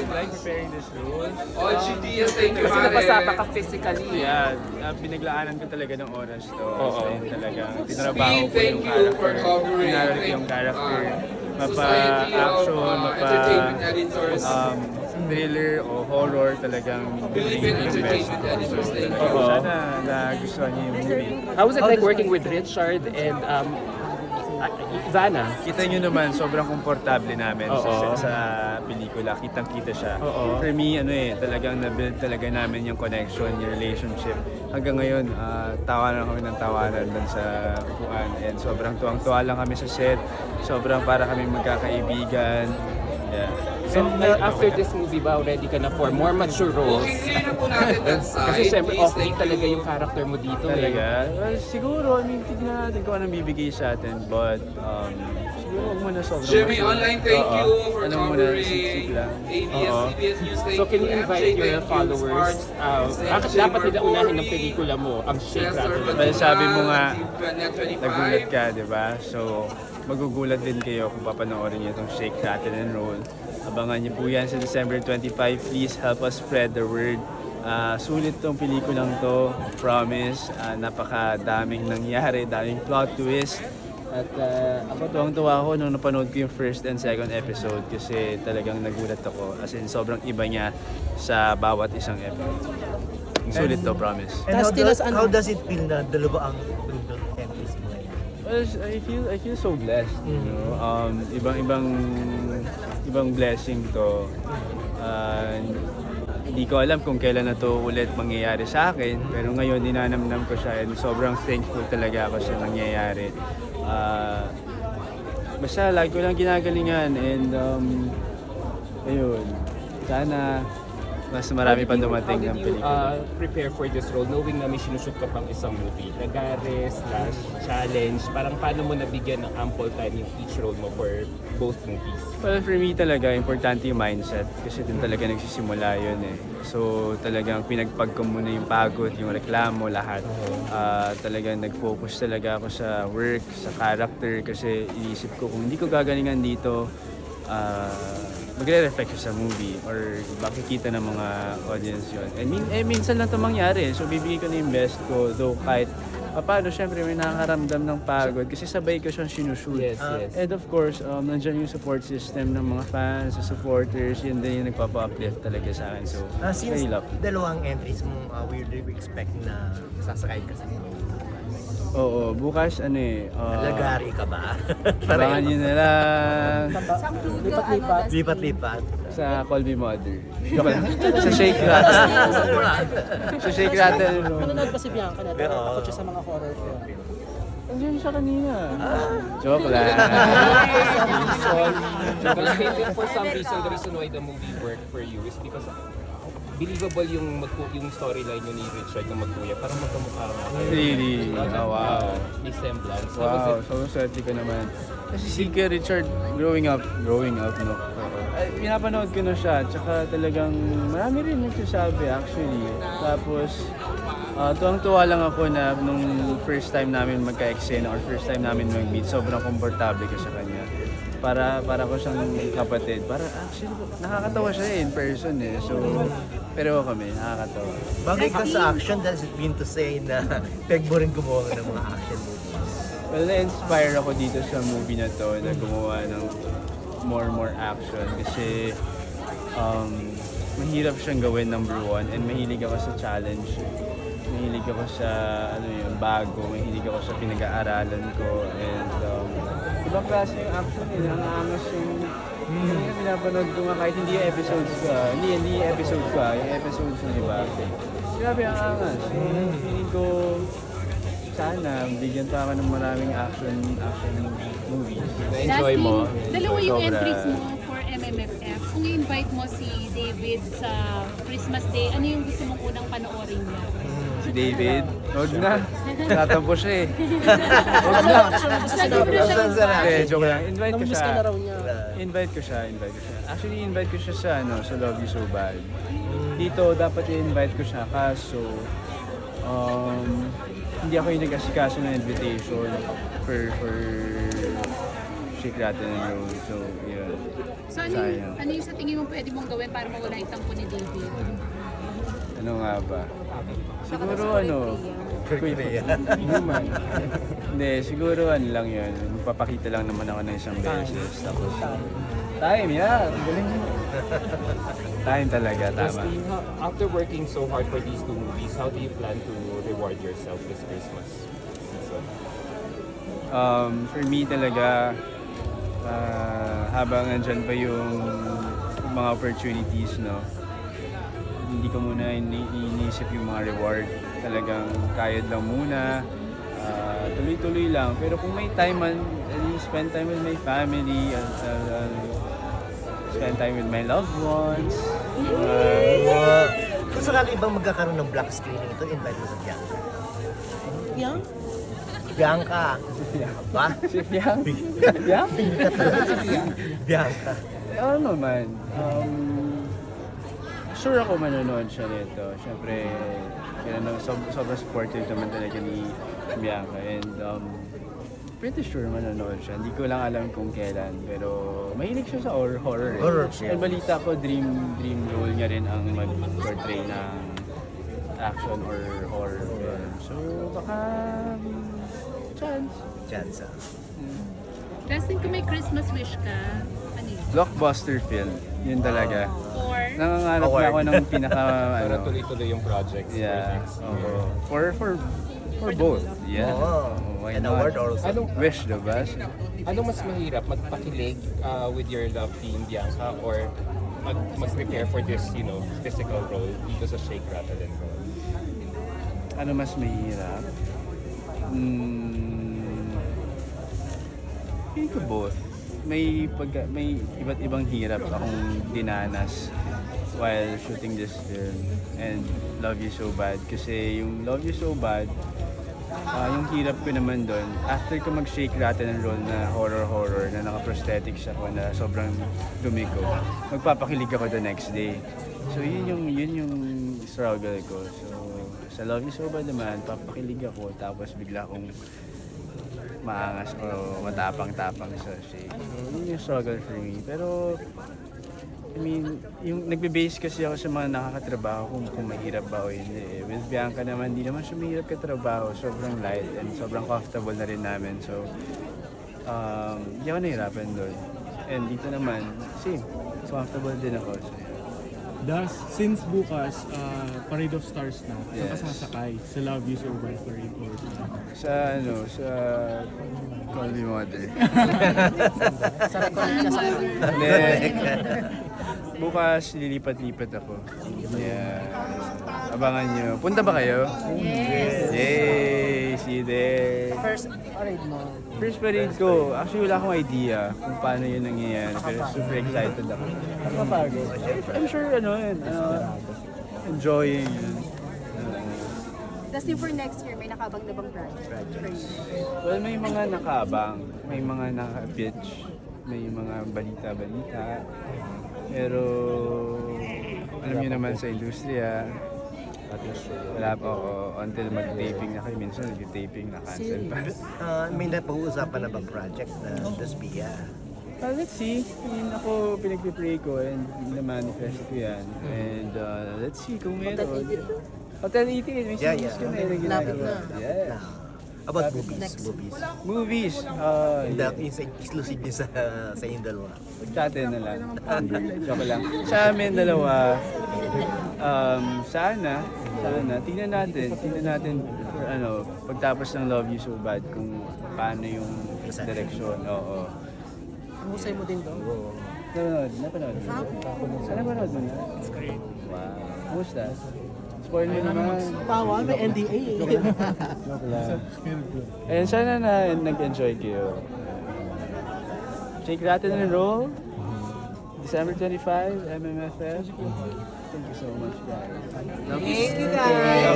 Like preparing this role. Kasi napasama ka physically. Yeah, pinaglaanan ko talaga ng oras to. And talaga, tinrabaho ko yung character. Pinaral ko yung character. Mapa-action, thriller o horror, talagang binigyan ko yung best ko. So, talaga, sana nagustuhan niyo yung movie. How was it like working with Richard and Ivana? Kita nyo naman, sobrang komportable namin sa pelikula. Kitang-kita siya. For me, talagang na-build talaga namin yung connection, yung relationship. Hanggang ngayon, tawanan kami ng tawanan dun sa upuan. And sobrang tuwang-tuwa lang kami sa set. Sobrang para kami magkakaibigan. Yeah. So, after this movie ba, ready ka na for more mature roles? Kasi syempre, off-beat talaga yung character mo dito. Talaga? Well, siguro, tignan natin kung anong bibigay sa atin. But, siguro huwag mo na sobrang Jimmy Online, thank you for covering ABS-CBN News. So, can you invite your followers? Bakit dapat nila unahin ng pelikula mo, ang Shake, Rattle, and Well, sabi mo nga, nagulat ka, di ba? So, magugulat din kayo kung papanoorin niyo itong Shake, Rattle, and Roll. Abangan niyo po yan sa December 25. Please help us spread the word. Sulit tong pelikulang to. Promise. Napakadaming nangyari, daming plot twist. At ako tuwang-tuwa ako nung napanood ko yung first and second episode kasi talagang nagulat ako. As in, sobrang iba niya sa bawat isang episode. Sulit to, promise. And how does it feel na dalawa ang bundok entries mo ngayon? Well, I feel so blessed, you know. Ibang blessing to. Hindi ko alam kung kailan na to ulit mangyayari sa akin, pero ngayon dinanamnam ko siya and sobrang thankful talaga ako sa nangyayari. Basta lagi ko lang ginagalingan and ayun, sana mas marami pa dumating ng pelikula. Prepare for this role knowing na may sinushoot ka pang isang movie? Nagare/challenge, parang paano mo nabigyan ng ample time yung each role mo for both movies? Well, for me talaga, importante yung mindset kasi din talaga nagsisimula yun eh. So talagang pinagpag ko muna yung pagod, yung reklamo, lahat. Talagang nag-focus talaga ako sa work, sa character kasi inisip ko kung hindi ko gagalingan dito, magre-reflect sa movie or makikita ng mga audience yun. And minsan lang ito mangyari, so bibigay ko na yung best ko, though kahit paano, syempre may nakakaramdam ng pagod kasi sabay ko siyang sinushoot. Yes. And of course, nandiyan yung support system ng mga fans, sa supporters, yun din yung nagpapa-uplift talaga sa akin. So, Since very lucky. dalawang entries mo, we expect na sasakay ka sa Oo, bukas Lagari ka ba? abangan nyo na lang Lipat-lipat. sa Call Me Mother. Joke lang. Sa Shake Rattle. Sa Shake Rattle. Nanonood pa si Bianca na Pero, takot siya sa mga horror film. Andiyan siya kanina. Joke lang. For some reason, the reason why the movie worked for you is because believable yung storyline yun ni Richard na magkuya. Parang magkamukha nga kayo. Really? Oh, wow. May semblance. Wow, so swerte ko naman. Kasi si Kuya Richard, growing up, no? Pinapanood ko na siya, tsaka talagang marami rin nagsasabi actually. Tapos, tuwang-tuwa lang ako na nung first time namin magka-eksena or first time namin mag-meet, sobrang komportable ko sa kanya. Para ko siyang kapatid. Para actually, nakakatawa siya in person eh. So, pero kami, nakakatawa. Bagay ka sa action, does it mean to say na peg mo rin gumawa ng mga action movies? Well, na-inspire ako dito sa movie na to na gumawa ng more action kasi mahirap siyang gawin, number one, and mahilig ako sa challenge. Mahilig ako sa bago, mahilig ako sa pinag-aaralan ko, and ibang klase yung action nangangas yung pinapanood ko nga kahit hindi yung episodes ko, hindi yung episodes ng iba. Grabe ang angas. So, feeling ko sana bigyan pa ako ng maraming action movies. Na-enjoy mo? Dalawa yung Sobra. entries mo for MMFF. Kung i-invite mo si David sa Christmas Day, ano yung gusto mong unang panoorin niya? Si David, huwag na. Tatampo siya eh. Sabi mo na siya Hindi, joke lang. Invite ko Namiss siya. ka na raw niya. Invite ko siya. Actually, invite ko siya sa Love You So Bad. Dito, dapat i-invite ko siya. Kaso, hindi ako yung nag-asikaso ng invitation for Shake, Rattle, and Roll. So, yun. So Sayang. ano yung sa tingin mo pwede mong gawin para mawala yung tampo ni David? Ano nga ba? Siguro ano, Human. hindi, siguro ano lang yun. Magpapakita lang naman ako ng isang beses. Tapos, time, yeah. Galing. Time talaga, tama. Justin, after working so hard for these two movies, how do you plan to reward yourself this Christmas season? For me talaga, habang nandyan pa yung mga opportunities, no, hindi ko muna iniisip yung mga reward. Talagang kayod lang muna, tuloy-tuloy lang. Pero kung may time man, spend time with my family, spend time with my loved ones. Kung sakali bang magkakaroon ng black screening ito, invite mo sa Bianca. Yang? Bianca! Ba? Si Piang? Piang? Bianca. Ano naman, sure ako manonood siya nito. Siyempre, sobrang supportive naman talaga ni Bianca. And pretty sure manonood siya. Hindi ko lang alam kung kailan. Pero mahilig siya sa horror. Horror siya. And balita ko, dream role niya rin ang mag-portray ng action or horror film. So, baka chance. Chance. Justin, kung may Christmas wish ka, ano yun? Blockbuster film. Yun talaga. Or Nangangarap na ako ng pinaka, Para ano, tuloy-tuloy yung projects for yeah. next year. Oo. For both. Yeah. Oo. Why And not? award also. Anong, Wish, diba? anong mas mahirap? Magpakilig with your love team, Bianca, or mag-prepare for this, physical role dito sa Shake, Rattle, and Roll? Ano mas mahirap? Feeling ko both. May iba't ibang hirap akong dinanas while shooting this film and Love You So Bad. Kasi yung Love You So Bad, yung hirap ko naman doon, after ko mag-Shake, Rattle, and Roll na horror na naka-prosthetics ako na sobrang dumi ko, magpapakilig ako the next day. So yun yung struggle ko. So sa Love You So Bad naman, papakilig ako tapos bigla akong maangas o matapang-tapang sa Shake. So yun yung struggle for me. Pero I mean, yung nagbe-base kasi ako sa mga nakakatrabaho kung mahirap ba o hindi. With Bianca naman, di naman siya mahirap katrabaho. Sobrang light and sobrang comfortable na rin namin. So, hindi ako nahirapan doon. And dito naman, same. Comfortable din ako. So, Das, since bukas, Parade of Stars na, saan ka Yes. sasakay? Sa Love You So Bad Parade or sa Call Me Mother. Sa record ka sa Bukas, lilipat-lipat ako. Yeah. Abangan nyo. Punta ba kayo? yes. Yay! See you there! first parade mo. First parade ko, actually wala akong idea kung paano yun nangyayari. Pero super excited ako. Nakapagod. I'm sure enjoying yun. Tapos yung for next year, may nakabang na bang project for you? Well, may mga nakaabang, may mga naka-pitch, may mga balita-balita. Pero alam niyo naman sa industriya, wala pa ako until mag-taping na kayo. Minsan nag-taping na cancel pa. May napag-uusapan na bang project na Despia? Well, let's see. Yun ako pinag-pray ko and na-manifest ko yan. And let's see kung meron. Hotel 18, may Yeah, series yeah. ko na yun na ginagawa. Yeah. About movies. Movies. Yung exclusive din sa inyong dalawa. Sa atin na lang. Joke lang. Sa amin dalawa, sana, tingnan natin pagtapos ng Love You So Bad kung paano yung direksyon. Oo. Husay mo din doon. Napanood mo? Napanood mo na? It's great. Wow. Kumusta? Spoil mo naman. Bawal, may NDA. Joke lang. Ayan, sana na nag-enjoy kayo. Shake, Rattle, and Roll. December 25, MMFF. Thank you so much, guys. Thank you guys.